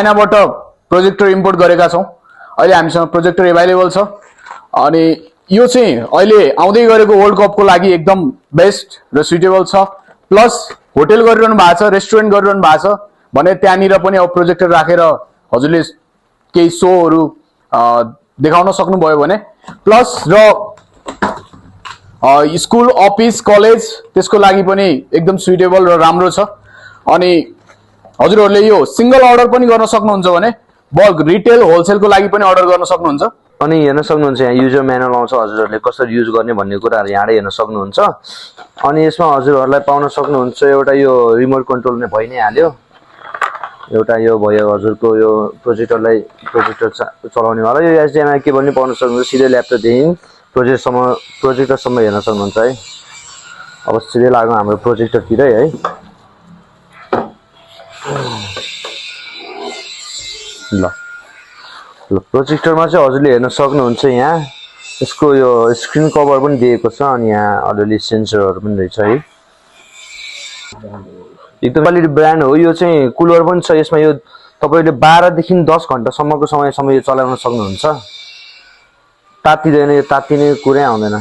चाइनाबाट projector import गरेका छौँ। अहिले हामीसँग प्रोजेक्टर एभाइलेबल छ अनि यो चाहिँ अहिले आउँदै गरेको वर्ल्ड कपको लागि एकदम बेस्ट र सुइटेबल छ। प्लस होटल गरिरहनु भएको छ, रेस्टुरेन्ट गरिरहनु भएको छ भने त्यहाँनिर पनि अब प्रोजेक्टर राखेर हजुरले केही सोहरू देखाउन सक्नुभयो भने। प्लस र स्कुल, अफिस, कलेज त्यसको लागि पनि एकदम सुइटेबल र राम्रो छ। अनि हजुरहरूले यो सिंगल अर्डर पनि गर्न सक्नुहुन्छ भने बल्क रिटेल होलसेलको लागि पनि अर्डर गर्न सक्नुहुन्छ। अनि हेर्न सक्नुहुन्छ यहाँ युजर म्यानुअल आउँछ, हजुरहरूले कसरी युज गर्ने भन्ने कुराहरू यहाँबाट हेर्न सक्नुहुन्छ। अनि यसमा हजुरहरूलाई पाउन सक्नुहुन्छ एउटा यो रिमोट कन्ट्रोल नै भइ नै हाल्यो, एउटा यो भयो हजुरको यो प्रोजेक्टर चलाउनेवाला। यो एचडिएमआई केबल पनि पाउन सक्नुहुन्छ, सिधै ल्यापटपदेखि प्रोजेक्टरसम्म हेर्न सक्नुहुन्छ है। अब सिधै लाग्नु हाम्रो प्रोजेक्टरतिरै है। ल प्रोजेक्टरमा चाहिँ हजुरले हेर्न सक्नुहुन्छ यहाँ यसको यो स्क्रिन कभर पनि दिएको छ अनि यहाँ अलिअलि सेन्सरहरू पनि रहेछ है। एकदम क्वालिटी ब्रान्ड हो। यो चाहिँ कुलर पनि छ यसमा। यो तपाईँले 12 देखि 10 घन्टासम्मको समयसम्म यो चलाउन सक्नुहुन्छ। तातिँदैन, यो तातिने कुरै आउँदैन।